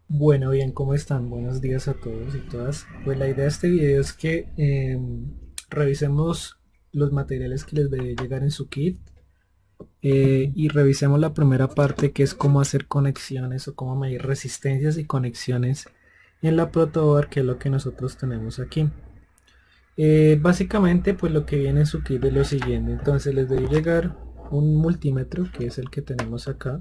Bueno, bien, ¿cómo están? Buenos días a todos y todas. Pues la idea de este video es que revisemos los materiales que les debe llegar en su kit y revisemos la primera parte, que es cómo hacer conexiones o cómo medir resistencias y conexiones en la protoboard, que es lo que nosotros tenemos aquí. Básicamente, pues lo que viene en su kit es lo siguiente. Entonces les debe llegar un multímetro, que es el que tenemos acá.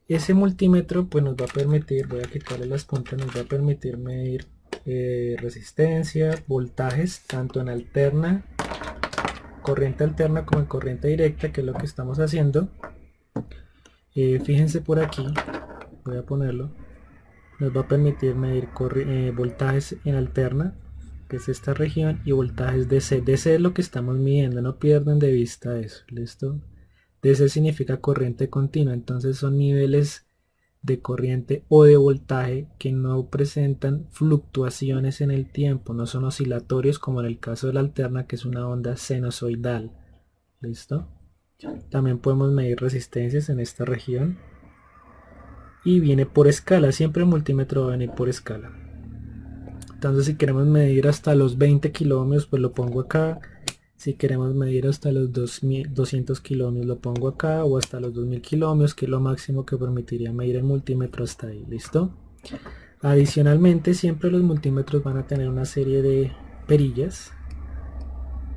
Ese multímetro pues nos va a permitir, voy a quitarle las puntas, nos va a permitir medir resistencia, voltajes, tanto en corriente alterna como en corriente directa, que es lo que estamos haciendo. Fíjense por aquí, voy a ponerlo, nos va a permitir medir voltajes en alterna, que es esta región, y voltajes DC. DC es lo que estamos midiendo, no pierdan de vista eso, ¿listo? DC significa corriente continua, entonces son niveles de corriente o de voltaje que no presentan fluctuaciones en el tiempo, no son oscilatorios como en el caso de la alterna, que es una onda sinusoidal. ¿Listo? También podemos medir resistencias en esta región y viene por escala, siempre el multímetro va a venir por escala. Entonces si queremos medir hasta los 20 kilómetros, pues lo pongo acá. Si queremos medir hasta los 200 kilómetros, lo pongo acá, o hasta los 2000 kilómetros, que es lo máximo que permitiría medir el multímetro hasta ahí. ¿Listo? Adicionalmente, siempre los multímetros van a tener una serie de perillas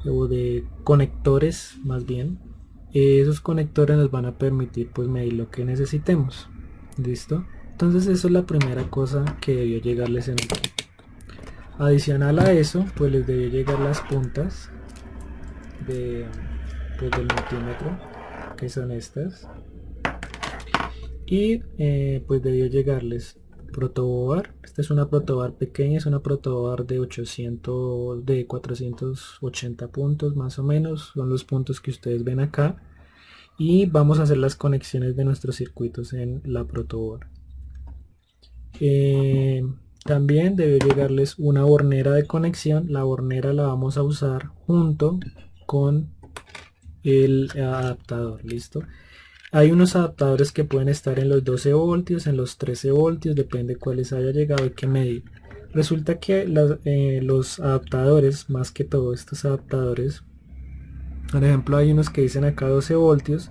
o de conectores, más bien. Esos conectores nos van a permitir pues medir lo que necesitemos. ¿Listo? Entonces eso es la primera cosa que debió llegarles en el kit. Adicional a eso, pues les debió llegar las puntas de, pues, del multímetro, que son estas, y pues debió llegarles protoboard. Esta es una protoboard pequeña, es una protoboard de 480 puntos más o menos, son los puntos que ustedes ven acá, y vamos a hacer las conexiones de nuestros circuitos en la protoboard. También debe llegarles una bornera de conexión. La bornera la vamos a usar junto con el adaptador. ¿Listo? Hay unos adaptadores que pueden estar en los 12 voltios, en los 13 voltios, depende cuáles haya llegado y qué medir. Resulta que los adaptadores, más que todo estos adaptadores, por ejemplo hay unos que dicen acá 12 voltios,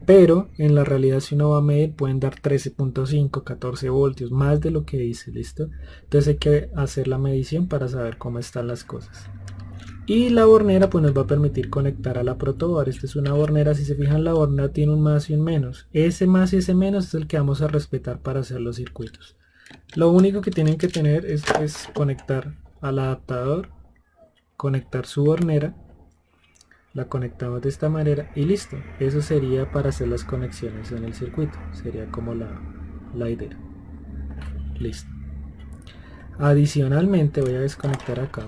pero en la realidad si uno va a medir pueden dar 13.5, 14 voltios, más de lo que dice. ¿Listo? Entonces hay que hacer la medición para saber cómo están las cosas. Y la bornera pues nos va a permitir conectar a la protoboard. Esta es una bornera, si se fijan la bornera tiene un más y un menos. Ese más y ese menos es el que vamos a respetar para hacer los circuitos. Lo único que tienen que tener es conectar al adaptador, conectar su bornera, la conectamos de esta manera y listo. Eso sería para hacer las conexiones en el circuito. Sería como la idea. Listo. Adicionalmente voy a desconectar acá.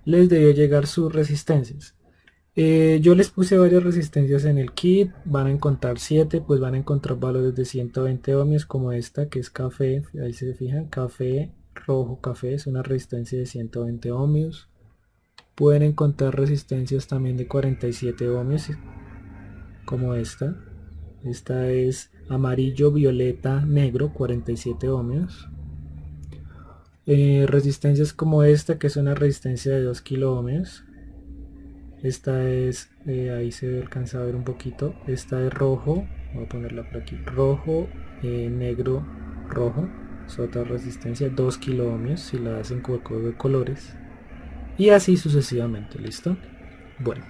Les debió llegar sus resistencias. Yo les puse varias resistencias en el kit, van a encontrar 7, pues van a encontrar valores de 120 ohmios como esta que es café, ahí se fijan, café, rojo, café, es una resistencia de 120 ohmios. Pueden encontrar resistencias también de 47 ohmios como esta es amarillo, violeta, negro, 47 ohmios. Resistencias como esta, que es una resistencia de 2 kilo ohmios. Esta es, ahí se alcanza a ver un poquito, esta es rojo, voy a ponerla por aquí, rojo, negro, rojo, es otra resistencia, 2 kilo ohmios si la hacen con código de colores, y así sucesivamente. ¿Listo? Bueno,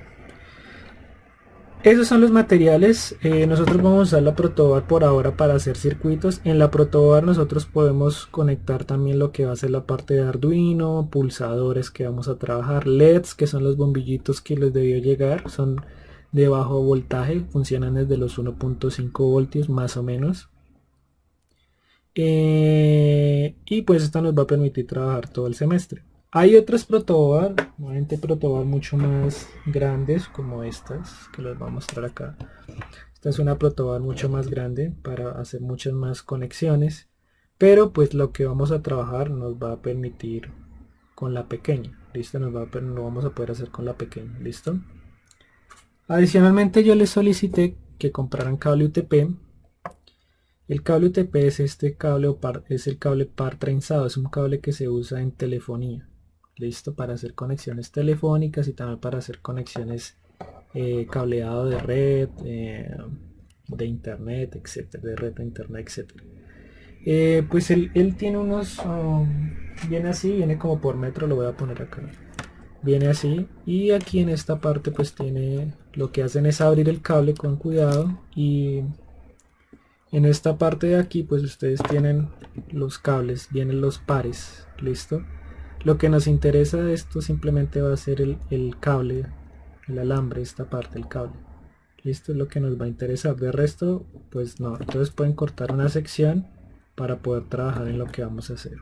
esos son los materiales. Nosotros vamos a usar la protoboard por ahora para hacer circuitos. En la protoboard nosotros podemos conectar también lo que va a ser la parte de Arduino, pulsadores que vamos a trabajar, LEDs que son los bombillitos que les debió llegar, son de bajo voltaje, funcionan desde los 1.5 voltios más o menos. Y pues esto nos va a permitir trabajar todo el semestre. Hay otras protoboard, nuevamente protoboard mucho más grandes como estas que les voy a mostrar acá. Esta es una protoboard mucho más grande para hacer muchas más conexiones, pero pues lo que vamos a trabajar nos va a permitir con la pequeña. ¿Listo? Lo vamos a poder hacer con la pequeña. ¿Listo? Adicionalmente yo les solicité que compraran cable UTP. El cable UTP es este cable es el cable par trenzado, es un cable que se usa en telefonía, listo, para hacer conexiones telefónicas y también para hacer conexiones cableado de red, de internet, etcétera, de red de internet, etcétera. Pues él tiene unos, viene así, viene como por metro, lo voy a poner acá, viene así, y aquí en esta parte pues tiene, lo que hacen es abrir el cable con cuidado, y en esta parte de aquí pues ustedes tienen los cables, vienen los pares, listo. Lo que nos interesa de esto simplemente va a ser el cable, el alambre, esta parte, el cable, listo, es lo que nos va a interesar. De resto pues no, entonces pueden cortar una sección para poder trabajar en lo que vamos a hacer.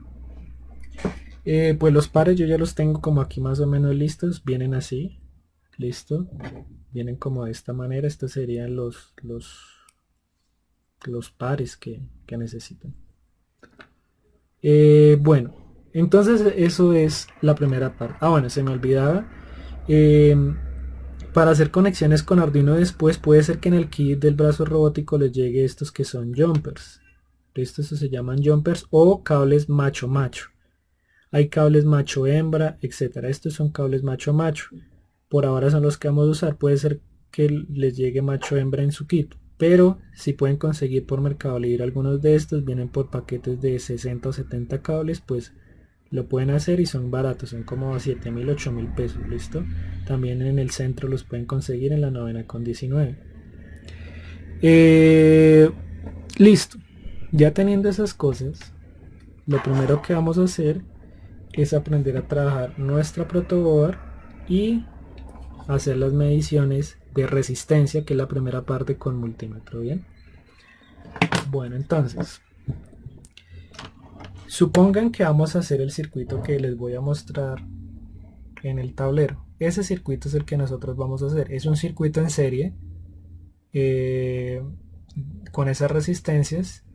Pues los pares yo ya los tengo como aquí más o menos listos, vienen así, listo, vienen como de esta manera. Estos serían los pares que necesitan. Bueno, entonces eso es la primera parte. Bueno, se me olvidaba, para hacer conexiones con Arduino después puede ser que en el kit del brazo robótico les llegue estos que son jumpers. Estos se llaman jumpers o cables macho macho. Hay cables macho hembra, etcétera. Estos son cables macho macho. Por ahora son los que vamos a usar. Puede ser que les llegue macho hembra en su kit, pero si pueden conseguir por Mercado Libre algunos de estos, vienen por paquetes de 60 o 70 cables, pues lo pueden hacer y son baratos, son como 7.000, 8.000 pesos, listo. También en el centro los pueden conseguir en la 9,19. Listo. Ya teniendo esas cosas, lo primero que vamos a hacer es aprender a trabajar nuestra protoboard y hacer las mediciones de resistencia, que es la primera parte con multímetro. Bien, bueno, entonces supongan que vamos a hacer el circuito que les voy a mostrar en el tablero. Ese circuito es el que nosotros vamos a hacer, es un circuito en serie con esas resistencias,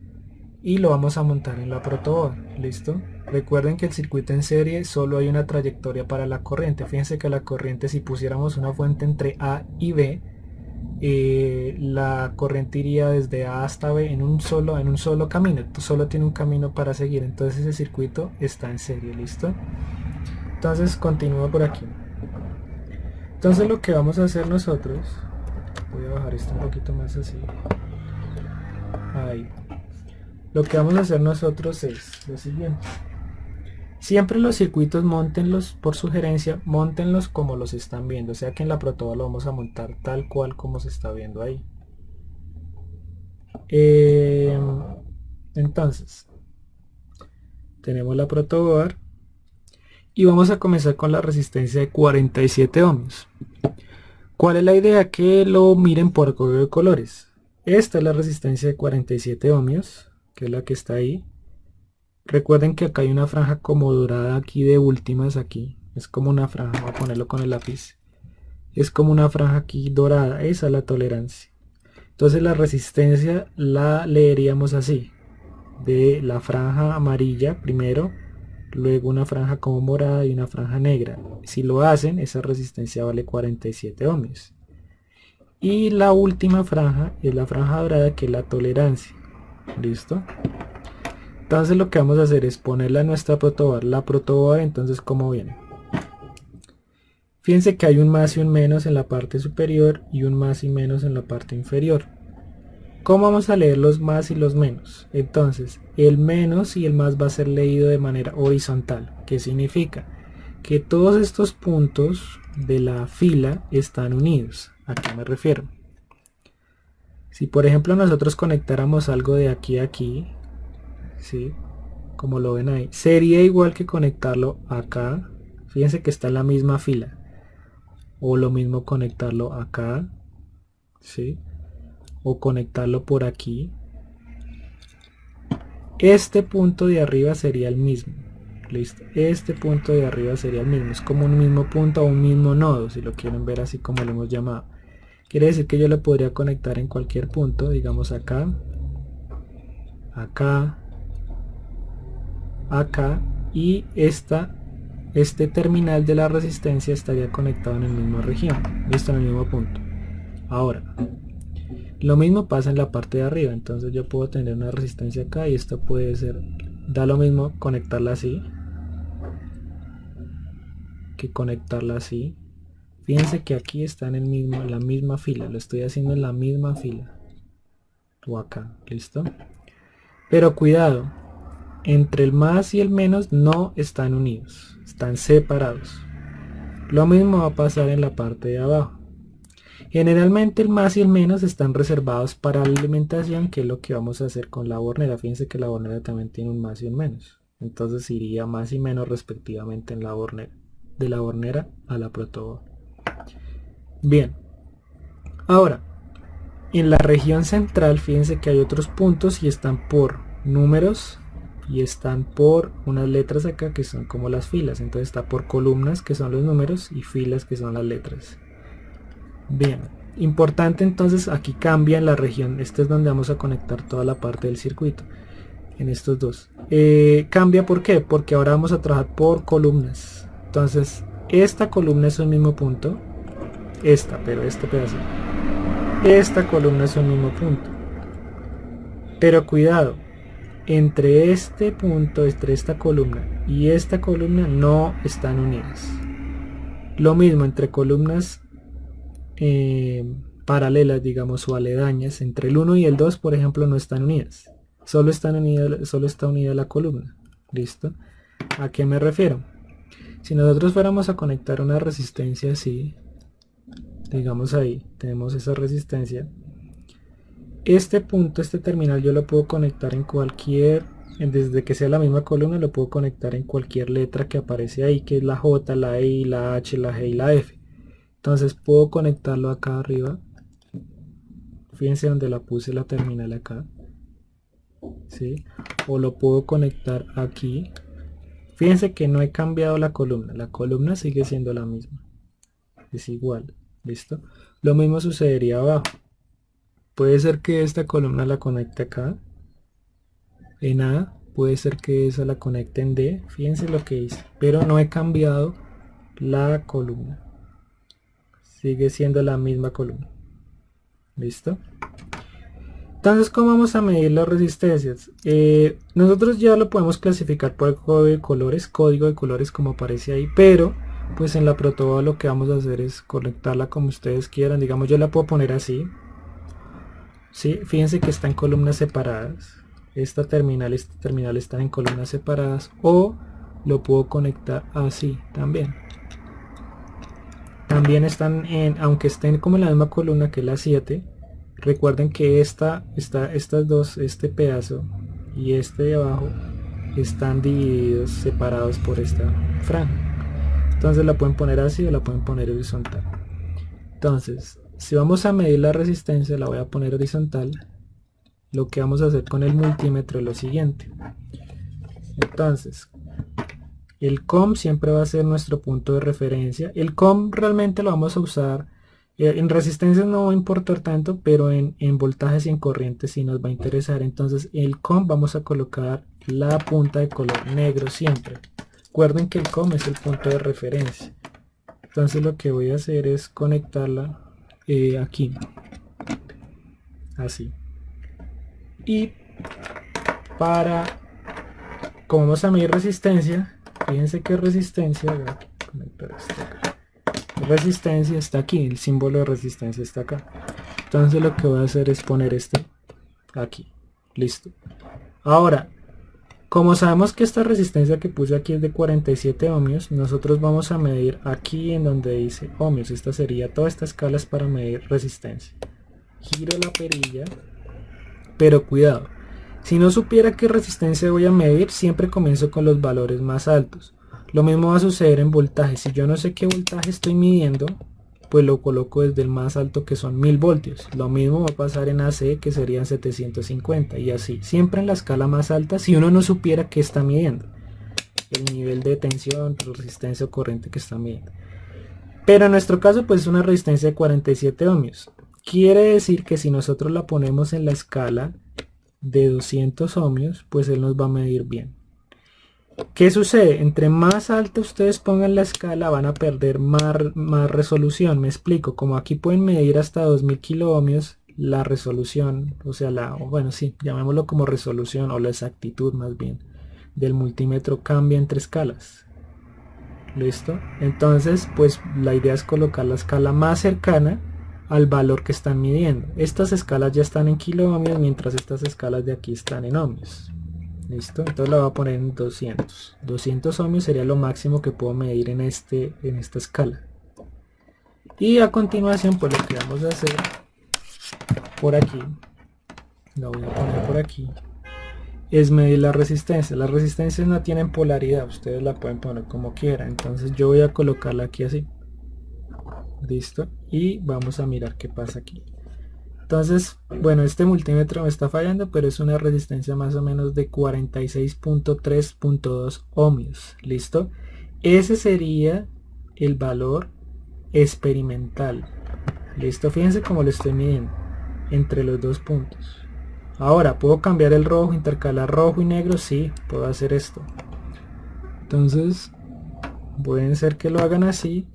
y lo vamos a montar en la protoboard, listo. Recuerden que el circuito en serie solo hay una trayectoria para la corriente. Fíjense que la corriente, si pusiéramos una fuente entre A y B, la corriente iría desde A hasta B en un solo camino, solo tiene un camino para seguir. Entonces ese circuito está en serie, listo. Entonces continúo por aquí. Entonces lo que vamos a hacer nosotros, voy a bajar esto un poquito más así, ahí. Lo que vamos a hacer nosotros es lo siguiente: siempre los circuitos móntenlos, por sugerencia, móntenlos como los están viendo, o sea que en la protoboard lo vamos a montar tal cual como se está viendo ahí. Entonces tenemos la protoboard y vamos a comenzar con la resistencia de 47 ohmios. ¿Cuál es la idea? Que lo miren por código de colores. Esta es la resistencia de 47 ohmios, que es la que está ahí. Recuerden que acá hay una franja como dorada aquí de últimas, aquí es como una franja, voy a ponerlo con el lápiz, es como una franja aquí dorada, esa es la tolerancia. Entonces la resistencia la leeríamos así: de la franja amarilla primero, luego una franja como morada y una franja negra. Si lo hacen, esa resistencia vale 47 ohmios. Y la última franja es la franja dorada, que es la tolerancia, listo. Entonces lo que vamos a hacer es ponerla en nuestra protoboard. La protoboard, entonces, ¿cómo viene? Fíjense que hay un más y un menos en la parte superior y un más y menos en la parte inferior. ¿Cómo vamos a leer los más y los menos? Entonces el menos y el más va a ser leído de manera horizontal. ¿Qué significa? Que todos estos puntos de la fila están unidos. ¿A qué me refiero? Si por ejemplo nosotros conectáramos algo de aquí a aquí, ¿sí? Como lo ven ahí, sería igual que conectarlo acá. Fíjense que está en la misma fila. O lo mismo conectarlo acá, ¿sí? O conectarlo por aquí. Este punto de arriba sería el mismo, listo. Este punto de arriba sería el mismo, es como un mismo punto o un mismo nodo, si lo quieren ver así como lo hemos llamado. Quiere decir que yo lo podría conectar en cualquier punto, digamos acá, acá, acá, y este terminal de la resistencia estaría conectado en el mismo región, listo, en el mismo punto. Ahora, Lo mismo pasa en la parte de arriba, entonces yo puedo tener una resistencia acá y esto puede ser, da lo mismo conectarla así que conectarla así. Fíjense que aquí está en la misma fila, lo estoy haciendo en la misma fila o acá, listo. Pero cuidado, entre el más y el menos no están unidos, están separados. Lo mismo va a pasar en la parte de abajo. Generalmente el más y el menos están reservados para la alimentación, que es lo que vamos a hacer con la bornera. Fíjense que la bornera también tiene un más y un menos. Entonces iría más y menos respectivamente en la bornera. De la bornera a la protoboard. Bien. Ahora, en la región central, fíjense que hay otros puntos y están por números y están por unas letras acá que son como las filas. Entonces está por columnas, que son los números, y filas, que son las letras. Bien, importante, entonces aquí cambia en la región. Este es donde vamos a conectar toda la parte del circuito, en estos dos. Cambia, ¿por qué? Porque ahora vamos a trabajar por columnas. Entonces esta columna es un mismo punto, pero este pedazo, esta columna es un mismo punto, pero cuidado, entre este punto, entre esta columna y esta columna no están unidas. Lo mismo entre columnas paralelas, digamos, o aledañas, entre el 1 y el 2, por ejemplo, no están unidas. Solo está unida la columna. ¿Listo? ¿A qué me refiero? Si nosotros fuéramos a conectar una resistencia así, digamos ahí, tenemos esa resistencia. Este punto, este terminal, yo lo puedo conectar en cualquier, desde que sea la misma columna, lo puedo conectar en cualquier letra que aparece ahí, que es la J, la I, la H, la G y la F. Entonces puedo conectarlo acá arriba. Fíjense donde la puse la terminal acá. ¿Sí? O lo puedo conectar aquí. Fíjense que no he cambiado la columna. La columna sigue siendo la misma. Es igual. ¿Listo? Lo mismo sucedería abajo. Puede ser que esta columna la conecte acá. En A. Puede ser que esa la conecte en D. Fíjense lo que hice. Pero no he cambiado la columna. Sigue siendo la misma columna. ¿Listo? Entonces, ¿cómo vamos a medir las resistencias? Nosotros ya lo podemos clasificar por el código de colores como aparece ahí, pero pues en la protoboard lo que vamos a hacer es conectarla como ustedes quieran. Digamos, yo la puedo poner así. ¿Sí? Fíjense que está en columnas separadas. Esta terminal están en columnas separadas, o lo puedo conectar así también. También están aunque estén como en la misma columna que la 7, recuerden que estas dos, este pedazo y este de abajo, están divididos, separados por esta franja. Entonces la pueden poner así o la pueden poner horizontal. Entonces, si vamos a medir la resistencia, la voy a poner horizontal. Lo que vamos a hacer con el multímetro es lo siguiente. Entonces, el COM siempre va a ser nuestro punto de referencia. El COM realmente lo vamos a usar, en resistencias no va a importar tanto, pero en voltajes y en corrientes sí nos va a interesar. Entonces el COM vamos a colocar la punta de color negro siempre. Recuerden que el COM es el punto de referencia. Entonces lo que voy a hacer es conectarla aquí. Así. Y como vamos a medir resistencia, fíjense que resistencia, voy a conectar esto acá. Resistencia está aquí, el símbolo de resistencia está acá. Entonces lo que voy a hacer es poner este aquí. Listo. Ahora, como sabemos que esta resistencia que puse aquí es de 47 ohmios, nosotros vamos a medir aquí en donde dice ohmios. Esta sería, toda esta escala es para medir resistencia. Giro la perilla, pero cuidado. Si no supiera qué resistencia voy a medir, siempre comienzo con los valores más altos. Lo mismo va a suceder en voltaje. Si yo no sé qué voltaje estoy midiendo, pues lo coloco desde el más alto, que son 1000 voltios. Lo mismo va a pasar en AC, que serían 750, y así. Siempre en la escala más alta, si uno no supiera qué está midiendo. El nivel de tensión, resistencia o corriente que está midiendo. Pero en nuestro caso, pues es una resistencia de 47 ohmios. Quiere decir que si nosotros la ponemos en la escala de 200 ohmios, pues él nos va a medir bien. ¿Qué sucede? Entre más alta ustedes pongan la escala, van a perder más resolución. Me explico. Como aquí pueden medir hasta 2000 kiloohmios, la resolución, o sea, bueno, sí, llamémoslo como resolución o la exactitud más bien del multímetro cambia entre escalas. ¿Listo? Entonces, pues la idea es colocar la escala más cercana al valor que están midiendo. Estas escalas ya están en kiloohmios, mientras estas escalas de aquí están en ohmios. ¿Listo? Entonces la voy a poner en 200. 200 ohmios sería lo máximo que puedo medir en esta escala. Y a continuación, pues lo que vamos a hacer por aquí, lo voy a poner por aquí, es medir la resistencia. Las resistencias no tienen polaridad, ustedes la pueden poner como quieran. Entonces yo voy a colocarla aquí así. Listo. Y vamos a mirar qué pasa aquí. Entonces, bueno, este multímetro me está fallando, pero es una resistencia más o menos de 46.3.2 ohmios. Listo. Ese sería el valor experimental. Listo. Fíjense cómo lo estoy midiendo entre los dos puntos. Ahora, ¿puedo cambiar el rojo, intercalar rojo y negro? Sí, puedo hacer esto. Entonces, pueden ser que lo hagan así.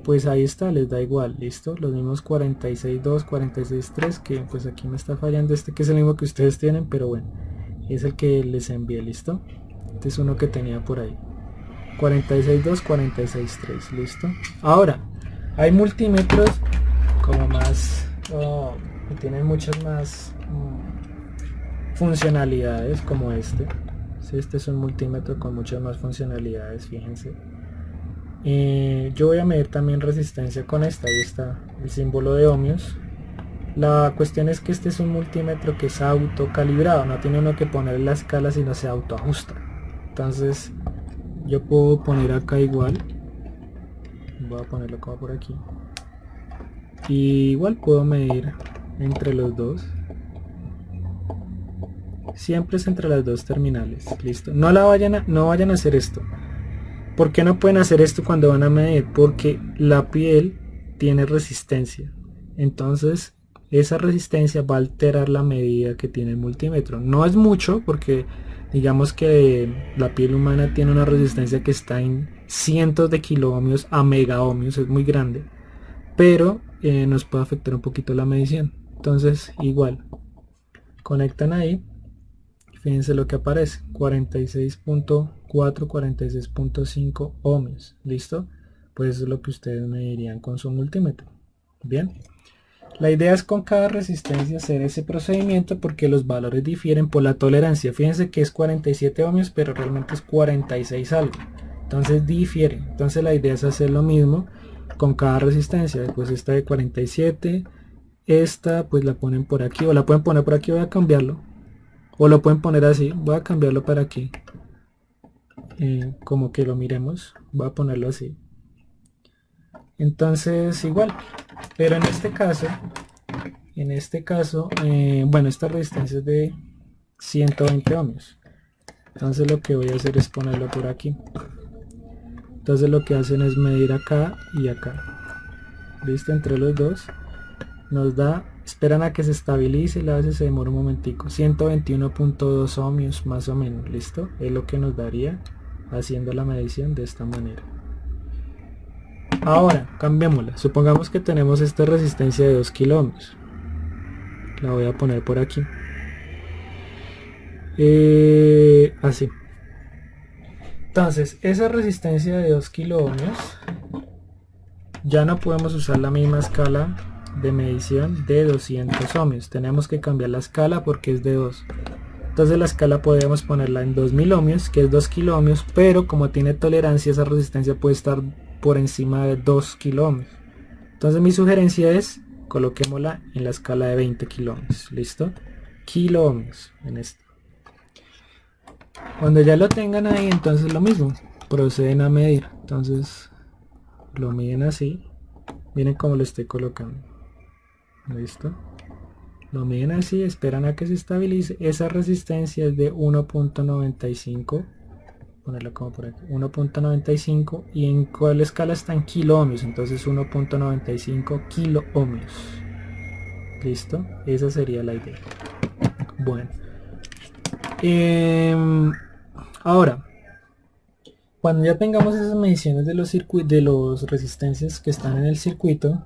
Pues ahí está, les da igual, listo, los mismos 46.2, 46.3, que pues aquí me está fallando este que es el mismo que ustedes tienen, pero bueno, es el que les envié, listo. Este es uno que tenía por ahí, 46.2, 46.3, listo. Ahora, hay multímetros como más, que tienen muchas más funcionalidades como este. Sí, este es un multímetro con muchas más funcionalidades, fíjense. Yo voy a medir también resistencia con esta, ahí está el símbolo de ohmios. La cuestión es que este es un multímetro que es autocalibrado, no tiene uno que poner la escala sino se autoajusta. Entonces yo puedo poner acá igual, voy a ponerlo como por aquí, y igual puedo medir entre los dos. Siempre es entre las dos terminales, listo. No vayan a hacer esto. ¿Por qué no pueden hacer esto cuando van a medir? Porque la piel tiene resistencia. Entonces, esa resistencia va a alterar la medida que tiene el multímetro. No es mucho porque digamos que la piel humana tiene una resistencia que está en cientos de kiloohmios a megaohmios, es muy grande. Pero nos puede afectar un poquito la medición. Entonces, igual, conectan ahí. Fíjense lo que aparece, 46.4, 46.5 ohmios, ¿listo? Pues eso es lo que ustedes medirían con su multímetro. Bien, la idea es con cada resistencia hacer ese procedimiento porque los valores difieren por la tolerancia. Fíjense que es 47 ohmios, pero realmente es 46 algo. Entonces difiere. Entonces la idea es hacer lo mismo con cada resistencia. Pues esta de 47, esta pues la ponen por aquí, o la pueden poner por aquí, voy a cambiarlo. O lo pueden poner así, voy a cambiarlo para aquí, como que lo miremos, voy a ponerlo así. Entonces igual, pero en este caso, bueno, esta resistencia es de 120 ohmios. Entonces lo que voy a hacer es ponerlo por aquí. Entonces lo que hacen es medir acá y acá. ¿Listo? Entre los dos nos da, esperan a que se estabilice, la base se demora un momentico, 121.2 ohmios más o menos. Listo, es lo que nos daría haciendo la medición de esta manera. Ahora cambiémosla, supongamos que tenemos esta resistencia de 2 kiloohmios, la voy a poner por aquí, así. Entonces esa resistencia de 2 kiloohmios ya no podemos usar la misma escala de medición de 200 ohmios, tenemos que cambiar la escala porque es de 2. Entonces la escala podemos ponerla en 2000 ohmios, que es 2 kiloohmios, pero como tiene tolerancia, esa resistencia puede estar por encima de 2 kiloohmios. Entonces mi sugerencia es, coloquémosla en la escala de 20 kiloohmios, ¿listo? Kiloohmios en esto. Cuando ya lo tengan ahí, entonces lo mismo, proceden a medir. Entonces lo miden así, miren cómo lo estoy colocando. Listo, lo miden así, esperan a que se estabilice. Esa resistencia es de 1.95, ponerlo como por aquí, 1.95, y en cuál escala está en kiloohmios, entonces 1.95 kiloohmios. Listo, esa sería la idea. Bueno, ahora cuando ya tengamos esas mediciones de los resistencias que están en el circuito,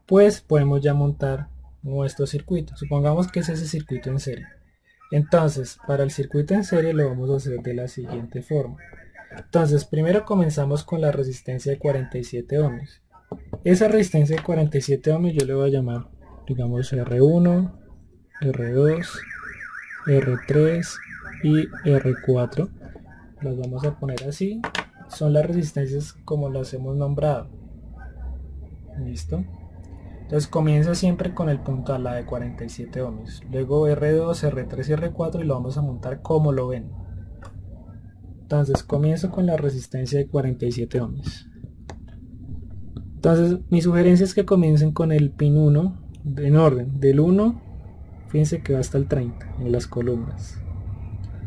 pues podemos ya montar nuestro circuito. Supongamos que es ese circuito en serie. Entonces, para el circuito en serie lo vamos a hacer de la siguiente forma. Entonces, primero comenzamos con la resistencia de 47 ohmios. Esa resistencia de 47 ohmios yo le voy a llamar, digamos, R1, R2, R3 y R4. Las vamos a poner así. Son las resistencias como las hemos nombrado. ¿Listo? Entonces comienza siempre con el punto A, la de 47 ohmios. Luego R2, R3 y R4 y lo vamos a montar como lo ven. Entonces comienzo con la resistencia de 47 ohmios. Entonces mi sugerencia es que comiencen con el pin 1 en orden. Del 1, fíjense que va hasta el 30 en las columnas.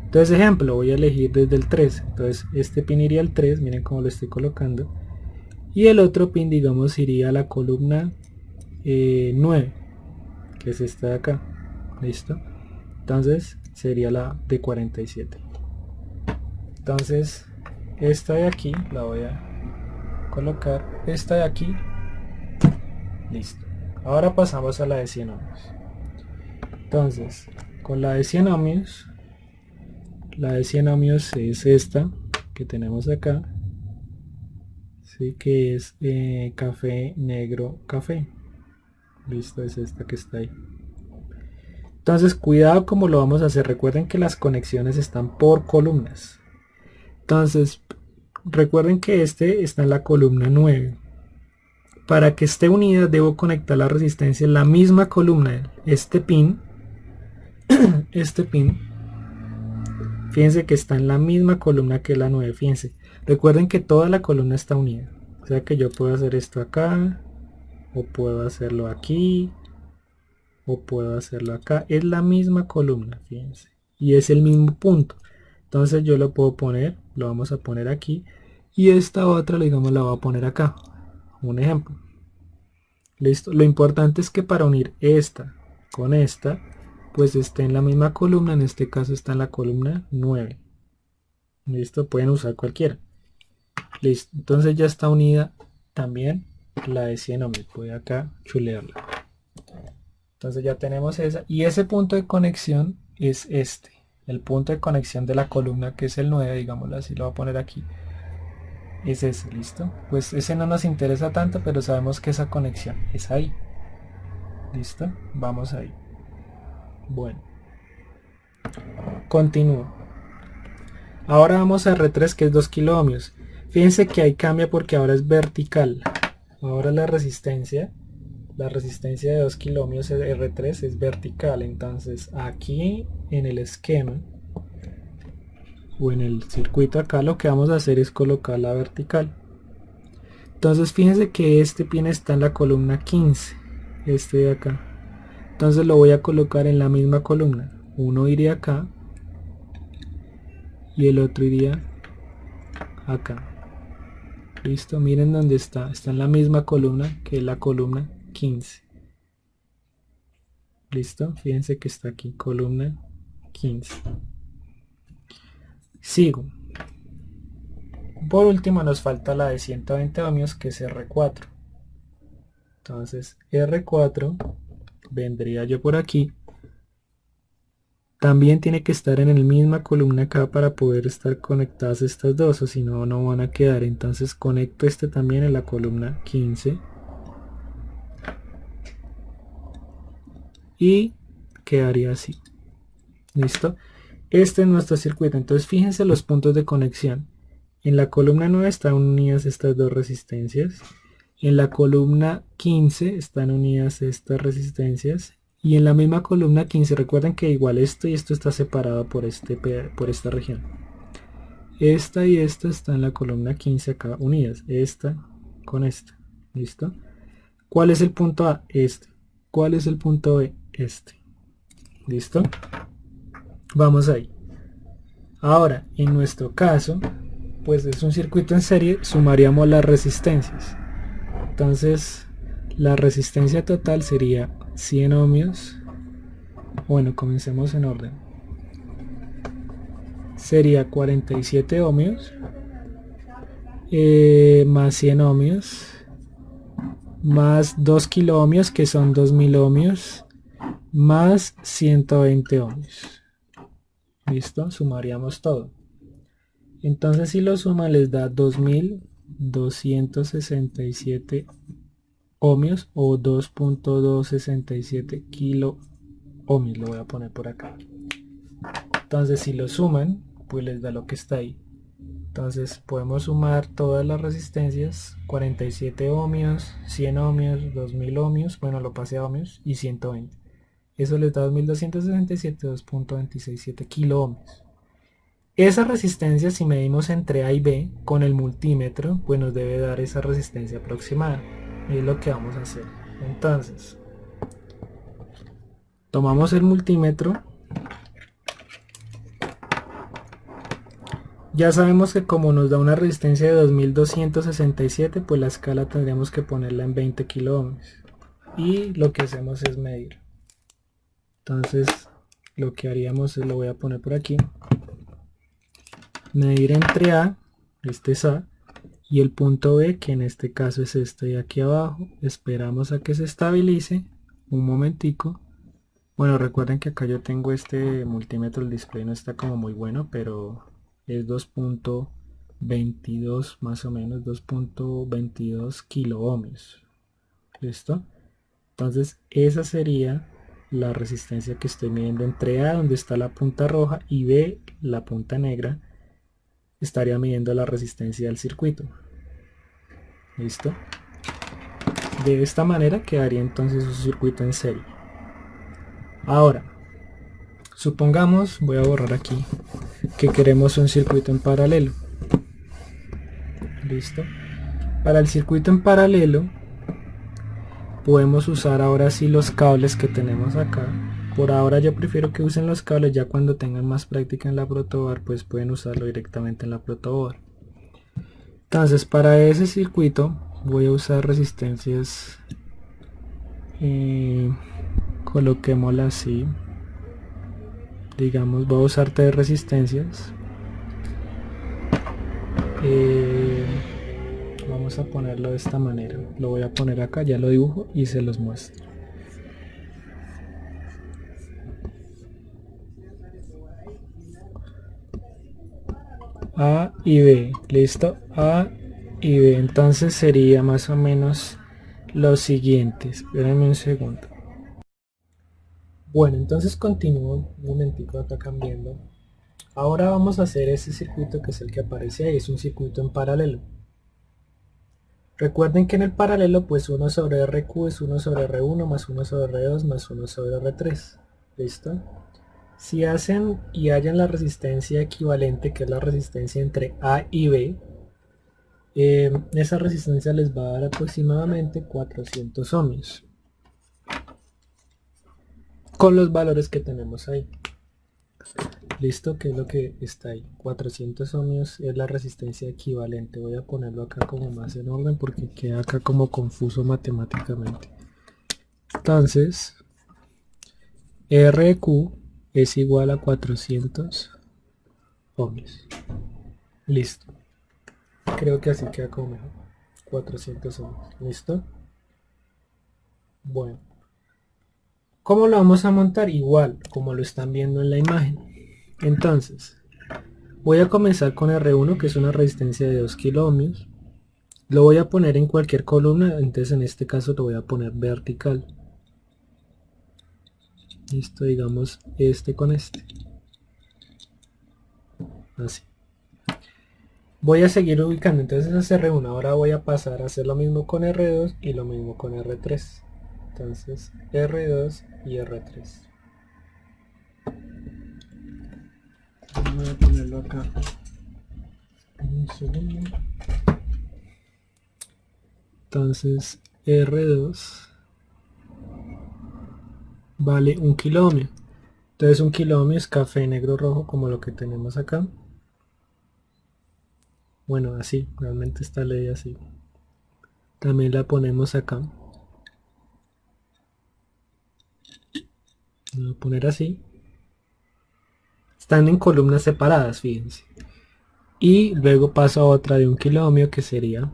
Entonces ejemplo, voy a elegir desde el 3. Entonces este pin iría al 3, miren cómo lo estoy colocando. Y el otro pin, digamos, iría a la columna 9, que es esta de acá. Listo. Entonces sería la de 47. Entonces esta de aquí la voy a colocar, esta de aquí. Listo. Ahora pasamos a la de 100 ohmios. Entonces con la de 100 ohmios, la de 100 ohmios es esta que tenemos acá, ¿sí? Que es café, negro, café. Listo, es esta que está ahí. Entonces cuidado como lo vamos a hacer. Recuerden que las conexiones están por columnas. Entonces recuerden que este está en la columna 9. Para que esté unida debo conectar la resistencia en la misma columna. Este pin fíjense que está en la misma columna que la 9. Fíjense, recuerden que toda la columna está unida. O sea que yo puedo hacer esto acá, o puedo hacerlo aquí, o puedo hacerlo acá. Es la misma columna, fíjense, y es el mismo punto. Entonces yo lo puedo poner, lo vamos a poner aquí, y esta otra, digamos, la voy a poner acá. Un ejemplo. Listo. Lo importante es que para unir esta con esta, pues esté en la misma columna. En este caso está en la columna 9. Listo, pueden usar cualquiera. Listo, entonces ya está unida también la de 100 ohmios. Voy acá a chulearla. Entonces ya tenemos esa, y ese punto de conexión es este, el punto de conexión de la columna, que es el 9, digámoslo así, lo voy a poner aquí. Es ese. Listo, pues ese no nos interesa tanto, pero sabemos que esa conexión es ahí. Listo, vamos ahí. Bueno, continúo. Ahora vamos a R3, que es 2 kilo ohmios. Fíjense que ahí cambia porque ahora es vertical. Ahora la resistencia de 2 kilo ohmios R3 es vertical. Entonces aquí en el esquema o en el circuito acá lo que vamos a hacer es colocarla vertical. Entonces fíjense que este pin está en la columna 15, este de acá. Entonces lo voy a colocar en la misma columna. Uno iría acá y el otro iría acá. Listo, miren dónde está. Está en la misma columna que la columna 15. Listo, fíjense que está aquí, columna 15. Sigo. Por último nos falta la de 120 ohmios, que es R4. Entonces R4 vendría yo por aquí. También tiene que estar en la misma columna acá para poder estar conectadas estas dos, o si no, no van a quedar. Entonces conecto este también en la columna 15 y quedaría así. Listo, este es nuestro circuito. Entonces fíjense los puntos de conexión. En la columna 9 están unidas estas dos resistencias, en la columna 15 están unidas estas resistencias, y en la misma columna 15, recuerden que igual esto y esto está separado por esta región. Esta y esta están en la columna 15 acá unidas, esta con esta. ¿Listo? ¿Cuál es el punto A? Este. ¿Cuál es el punto B? Este. ¿Listo? Vamos ahí. Ahora, en nuestro caso, pues es un circuito en serie, sumaríamos las resistencias. Entonces, la resistencia total sería 100 ohmios. Bueno, comencemos en orden. Sería 47 ohmios más 100 ohmios más 2 kilo ohmios, que son 2000 ohmios, más 120 ohmios. Listo, sumaríamos todo. Entonces si lo suman les da 2267 ohmios o 2.267 kilo ohmios. Lo voy a poner por acá. Entonces si lo suman, pues les da lo que está ahí. Entonces podemos sumar todas las resistencias: 47 ohmios, 100 ohmios, 2000 ohmios, bueno, lo pasé a ohmios, y 120. Eso les da 2267, 2.267 kilo ohmios. Esa resistencia, si medimos entre A y B con el multímetro, pues nos debe dar esa resistencia aproximada. Y es lo que vamos a hacer. Entonces, tomamos el multímetro. Ya sabemos que como nos da una resistencia de 2267, pues la escala tendríamos que ponerla en 20 kilo ohmios. Y lo que hacemos es medir. Entonces, lo que haríamos es, lo voy a poner por aquí, medir entre A, este es A, y el punto B, que en este caso es este de aquí abajo. Esperamos a que se estabilice un momentico. Bueno, recuerden que acá yo tengo este multímetro, el display no está como muy bueno, pero es 2.22 más o menos, 2.22 kilo ohmios. ¿Listo? Entonces esa sería la resistencia que estoy midiendo entre A, donde está la punta roja, y B, la punta negra. Estaría midiendo la resistencia del circuito. ¿Listo? De esta manera quedaría entonces un circuito en serie. Ahora, supongamos, voy a borrar aquí, que queremos un circuito en paralelo. Listo. Para el circuito en paralelo podemos usar ahora sí los cables que tenemos acá. Por ahora yo prefiero que usen los cables, ya cuando tengan más práctica en la protoboard pues pueden usarlo directamente en la protoboard. Entonces para ese circuito voy a usar resistencias, coloquémosla así, digamos voy a usar 3 resistencias. Vamos a ponerlo de esta manera, lo voy a poner acá, ya lo dibujo y se los muestro. A y B, listo, A y B. Entonces sería más o menos lo siguiente. Espérenme un segundo. Bueno, entonces continúo un momentico acá cambiando. Ahora vamos a hacer ese circuito que es el que aparece ahí, es un circuito en paralelo. Recuerden que en el paralelo pues 1 sobre RQ es 1 sobre R1 más 1 sobre R2 más 1 sobre R3. ¿Listo? Si hacen y hallan la resistencia equivalente, que es la resistencia entre A y B, esa resistencia les va a dar aproximadamente 400 ohmios. Con los valores que tenemos ahí. Listo, que es lo que está ahí. 400 ohmios es la resistencia equivalente. Voy a ponerlo acá como más en orden porque queda acá como confuso matemáticamente. Entonces, RQ es igual a 400 ohmios. Listo. Creo que así queda como mejor. 400 ohmios. ¿Listo? Bueno. ¿Cómo lo vamos a montar? Igual, como lo están viendo en la imagen. Entonces, voy a comenzar con R1, que es una resistencia de 2 kilo ohmios. Lo voy a poner en cualquier columna, entonces en este caso lo voy a poner vertical. Listo, digamos este con este. Así. Voy a seguir ubicando, entonces es R1. Ahora voy a pasar a hacer lo mismo con R2 y lo mismo con R3. Entonces R2 y R3. Voy a ponerlo acá. Un segundo. Entonces R2 vale 1 kilo ohmio. Entonces 1 kilo ohmio es café, negro, rojo, como lo que tenemos acá. Bueno, así, realmente esta ley así. También la ponemos acá. Voy a poner así. Están en columnas separadas, fíjense. Y luego paso a otra de 1 kilo ohmio que sería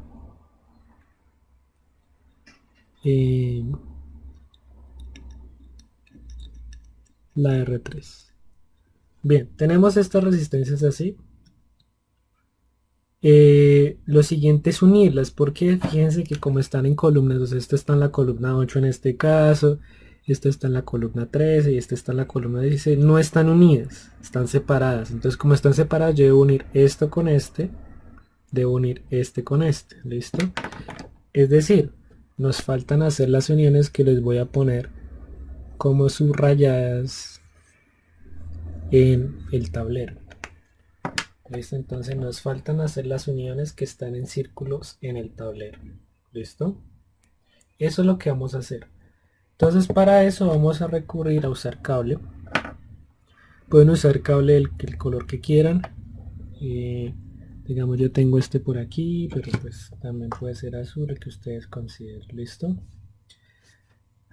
la R3. Bien, tenemos estas resistencias así. Lo siguiente es unirlas, porque fíjense que como están en columnas, o sea, esta está en la columna 8 en este caso, esta está en la columna 13 y esta está en la columna 16, no están unidas, están separadas. Entonces, como están separadas, yo debo unir esto con este, debo unir este con este, ¿listo? Es decir, nos faltan hacer las uniones que les voy a poner como subrayadas en el tablero. ¿Listo? Entonces nos faltan hacer las uniones que están en círculos en el tablero. ¿Listo? Eso es lo que vamos a hacer. Entonces para eso vamos a recurrir a usar cable. Pueden usar cable el color que quieran. Digamos yo tengo este por aquí, pero pues también puede ser azul, el que ustedes consideren. ¿Listo?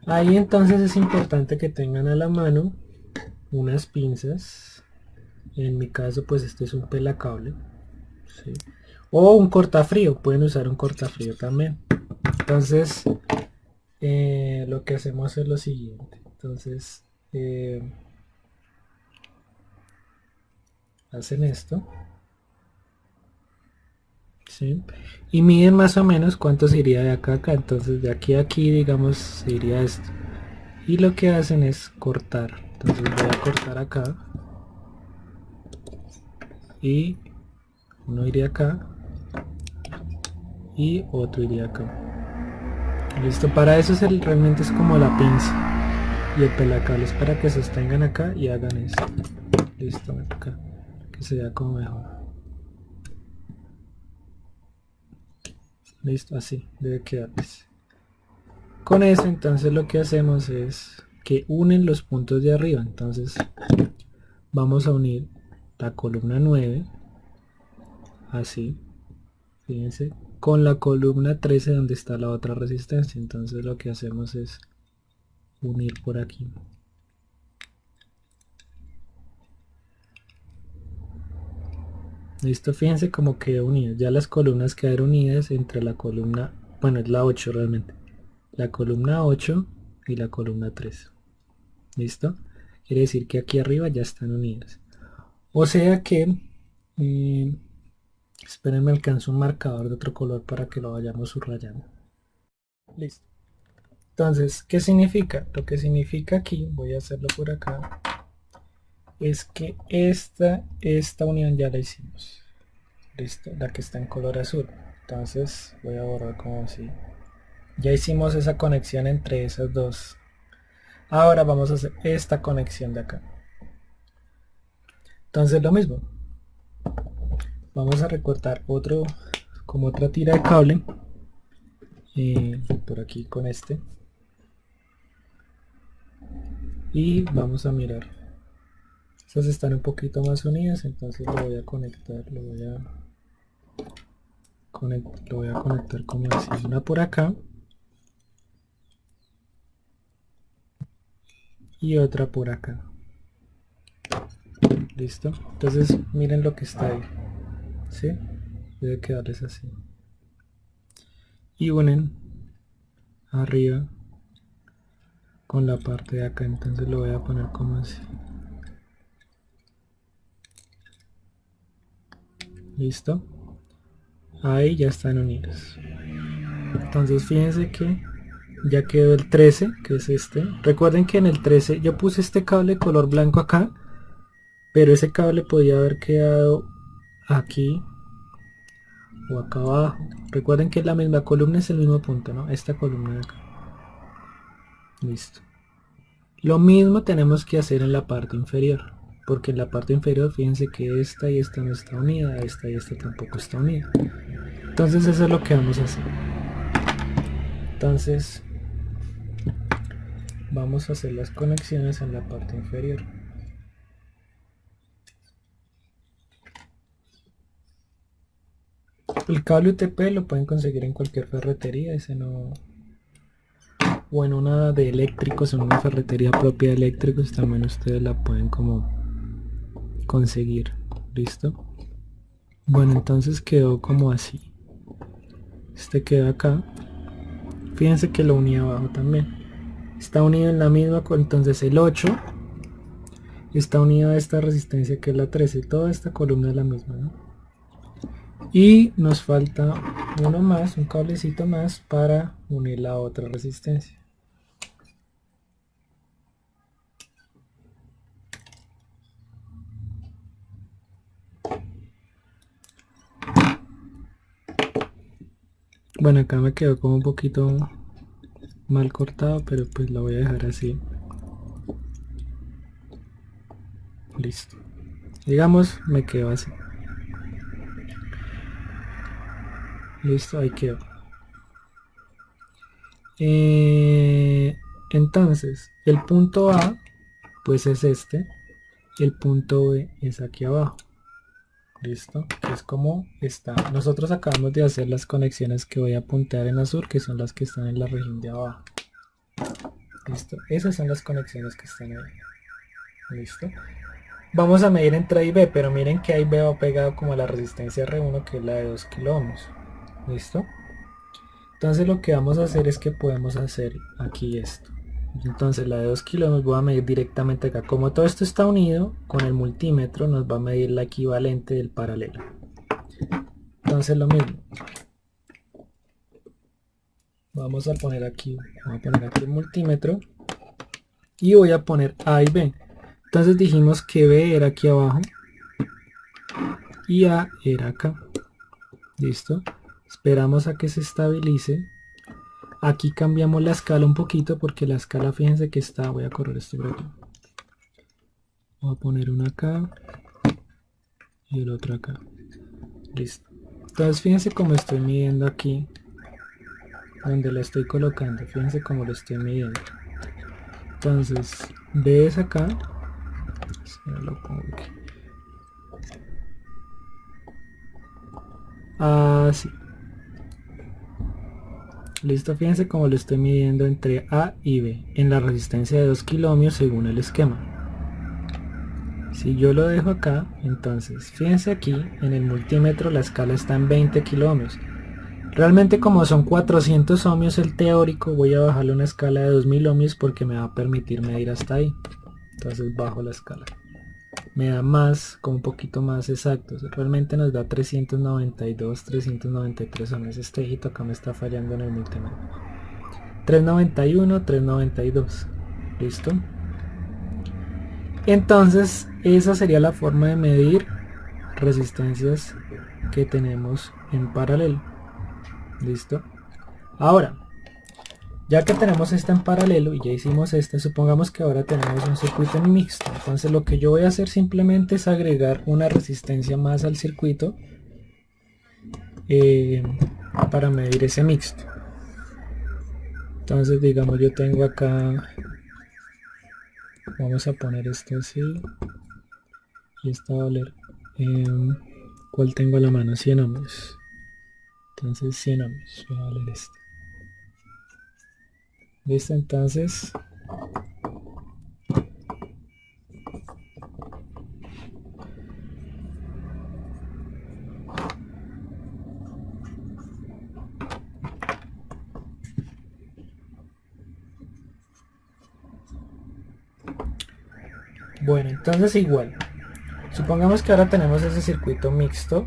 Ahí entonces es importante que tengan a la mano unas pinzas. En mi caso pues este es un pelacable, ¿sí? O un cortafrío, pueden usar un cortafrío también. Entonces lo que hacemos es lo siguiente. Entonces hacen esto, ¿sí? Y miden más o menos cuánto se iría de acá a acá. Entonces de aquí a aquí, digamos, se iría esto. Y lo que hacen es cortar. Entonces voy a cortar acá. Y uno iría acá. Y otro iría acá. Listo, para eso realmente es como la pinza. Y el pelacable es para que sostengan acá y hagan esto. Listo, acá. Que se vea como mejor. Listo, así debe quedarles. Con eso entonces lo que hacemos es que unen los puntos de arriba. Entonces vamos a unir la columna 9 así, fíjense, con la columna 13 donde está la otra resistencia. Entonces lo que hacemos es unir por aquí. Listo, fíjense como quedó unidas. Ya las columnas quedaron unidas entre la columna, bueno, es la 8 realmente, la columna 8 y la columna 3. ¿Listo? Quiere decir que aquí arriba ya están unidas. O sea que esperen, me alcanzo un marcador de otro color para que lo vayamos subrayando. Listo. Entonces, ¿qué significa? Lo que significa aquí, voy a hacerlo por acá, es que esta unión ya la hicimos. Listo, la que está en color azul. Entonces voy a borrar como si ya hicimos esa conexión entre esas dos. Ahora vamos a hacer esta conexión de acá. Entonces lo mismo, vamos a recortar otro, como otra tira de cable, por aquí con este, y vamos a mirar. Estas están un poquito más unidas, entonces lo voy a conectar, lo voy a conectar como así, una por acá y otra por acá. Listo, entonces miren lo que está ahí, ¿sí? Debe quedarles así. Y unen arriba con la parte de acá, entonces lo voy a poner como así. Listo, ahí ya están unidos. Entonces fíjense que ya quedó el 13, que es este. Recuerden que en el 13 yo puse este cable color blanco acá, pero ese cable podía haber quedado aquí o acá abajo. Recuerden que la misma columna es el mismo punto, ¿no? Esta columna de acá. Listo. Lo mismo tenemos que hacer en la parte inferior, porque en la parte inferior fíjense que esta y esta no está unida, esta y esta tampoco está unida. Entonces eso es lo que vamos a hacer. Entonces vamos a hacer las conexiones en la parte inferior. El cable UTP lo pueden conseguir en cualquier ferretería, ese no, o en una de eléctricos, en una ferretería propia de eléctricos también ustedes la pueden como conseguir. Listo. Bueno, entonces quedó como así. Este quedó acá. Fíjense que lo uní abajo también. Está unido en la misma, entonces el 8 está unido a esta resistencia que es la 13. Toda esta columna es la misma, ¿no? Y nos falta uno más, un cablecito más para unir la otra resistencia. Bueno, acá me quedó como un poquito mal cortado, pero pues lo voy a dejar así. Listo. Digamos, me quedó así. Listo, ahí quedó. Entonces, el punto A, pues es este. Y el punto B es aquí abajo. Listo, que es como está. Nosotros acabamos de hacer las conexiones que voy a apuntar en azul, que son las que están en la región de abajo. Listo, esas son las conexiones que están ahí. Listo. Vamos a medir entre A y B, pero miren que A y B va pegado como a la resistencia R1, que es la de 2 kiloohms. Listo. Entonces lo que vamos a hacer es que podemos hacer aquí esto. Entonces la de 2 kiloohms voy a medir directamente acá. Como todo esto está unido, con el multímetro nos va a medir la equivalente del paralelo. Entonces lo mismo. Vamos a poner aquí el multímetro. Y voy a poner A y B. Entonces dijimos que B era aquí abajo. Y A era acá. Listo. Esperamos a que se estabilice. Aquí cambiamos la escala un poquito porque la escala, fíjense que está, voy a correr esto por aquí. Voy a poner uno acá y el otro acá. Listo. Entonces fíjense cómo estoy midiendo aquí, donde la estoy colocando. Fíjense cómo lo estoy midiendo. Entonces, B es acá. Lo pongo aquí. Así. Listo, fíjense cómo lo estoy midiendo entre A y B en la resistencia de 2 kiloohms según el esquema. Si yo lo dejo acá, entonces fíjense aquí en el multímetro la escala está en 20 kiloohms. Realmente como son 400 ohmios el teórico, voy a bajarle una escala de 2000 ohmios porque me va a permitir medir hasta ahí. Entonces bajo la escala. Me da más, con un poquito más exactos. Realmente nos da 392, 393 ohmios. Este dígito acá me está fallando en el multímetro. 391, 392. Listo. Entonces, esa sería la forma de medir resistencias que tenemos en paralelo. Listo. Ahora, ya que tenemos esta en paralelo y ya hicimos esta, supongamos que ahora tenemos un circuito en mixto. Entonces lo que yo voy a hacer simplemente es agregar una resistencia más al circuito para medir ese mixto. Entonces digamos yo tengo acá, vamos a poner esto así, y esta va a valer, ¿cuál tengo a la mano? 100 ohmios. Entonces 100 ohmios va a valer este. Listo, entonces bueno, entonces igual, supongamos que ahora tenemos ese circuito mixto.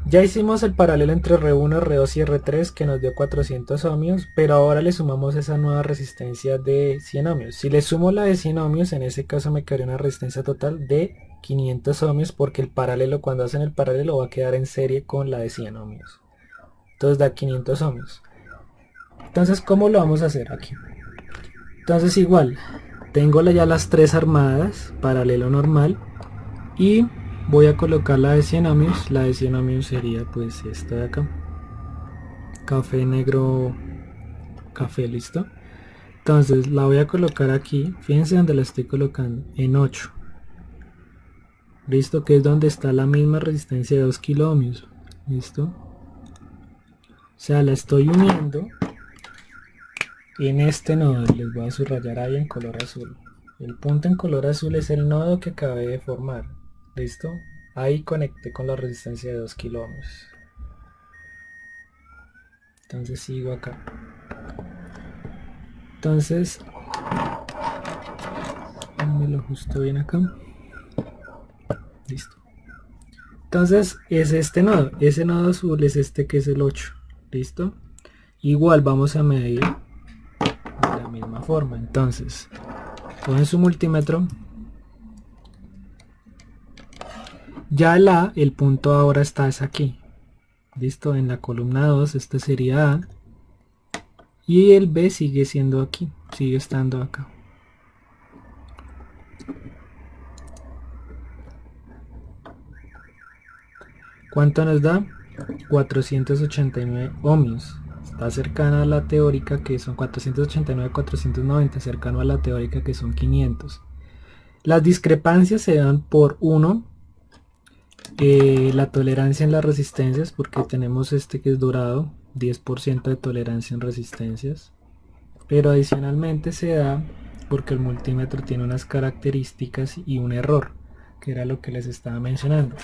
Ya hicimos el paralelo entre R1, R2 y R3 que nos dio 400 ohmios, pero ahora le sumamos esa nueva resistencia de 100 ohmios. Si le sumo la de 100 ohmios, en ese caso me quedaría una resistencia total de 500 ohmios porque el paralelo, cuando hacen el paralelo, va a quedar en serie con la de 100 ohmios. Entonces da 500 ohmios. Entonces, ¿cómo lo vamos a hacer aquí? Entonces igual, tengo ya las tres armadas, paralelo normal, y voy a colocar la de 100 ohmios. La de 100 ohmios sería pues esta de acá, café, negro, café. Listo. Entonces la voy a colocar aquí, fíjense donde la estoy colocando, en 8. Listo, que es donde está la misma resistencia de 2 kiloohmios. Listo. O sea, la estoy uniendo en este nodo. Les voy a subrayar ahí en color azul. El punto en color azul es el nodo que acabé de formar. Listo, ahí conecté con la resistencia de 2 kiloohmios. Entonces sigo acá. Entonces Me lo ajusto bien acá. Listo. Entonces es este nodo. Ese nodo azul es este que es el 8. Listo. Igual vamos a medir de la misma forma. Entonces ponen su multímetro. Ya el punto ahora está es aquí. Listo, en la columna 2 este sería A. Y el B sigue siendo aquí, sigue estando acá. ¿Cuánto nos da? 489 ohmios. Está cercana a la teórica que son 489, 490, cercano a la teórica que son 500. Las discrepancias se dan por 1, la tolerancia en las resistencias, porque tenemos este que es dorado, 10% de tolerancia en resistencias, pero adicionalmente se da porque el multímetro tiene unas características y un error, que era lo que les estaba mencionando.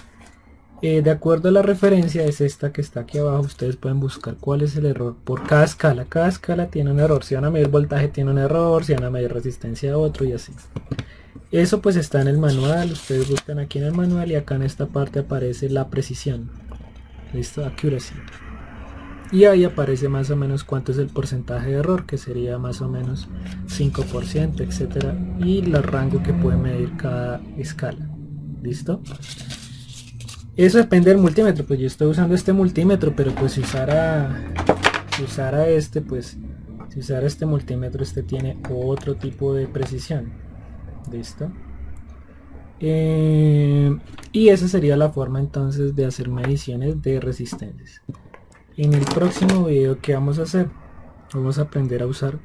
De acuerdo a la referencia, es esta que está aquí abajo. Ustedes pueden buscar cuál es el error por cada escala tiene un error. Si van a medir voltaje tiene un error, si van a medir resistencia otro, y así. Eso pues está en el manual. Ustedes buscan aquí en el manual y acá en esta parte aparece la precisión. Listo, accuracy. Y ahí aparece más o menos cuánto es el porcentaje de error, que sería más o menos 5%, etcétera, y el rango que puede medir cada escala. ¿Listo? Eso depende del multímetro. Pues yo estoy usando este multímetro, pero pues si usara este, pues si usara este multímetro, este tiene otro tipo de precisión. ¿Listo? Y esa sería la forma entonces de hacer mediciones de resistencias. En el próximo video, ¿qué vamos a hacer? Vamos a aprender a usar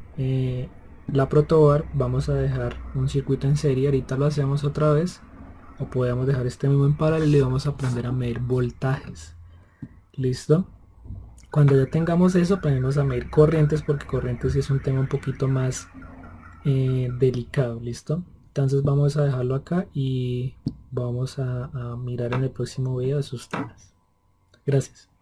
la protobar. Vamos a dejar un circuito en serie. Ahorita lo hacemos otra vez, o podemos dejar este mismo en paralelo y vamos a aprender a medir voltajes. ¿Listo? Cuando ya tengamos eso, aprendemos a medir corrientes, porque corrientes es un tema un poquito más delicado. ¿Listo? Entonces vamos a dejarlo acá y vamos a mirar en el próximo video esos temas. Gracias.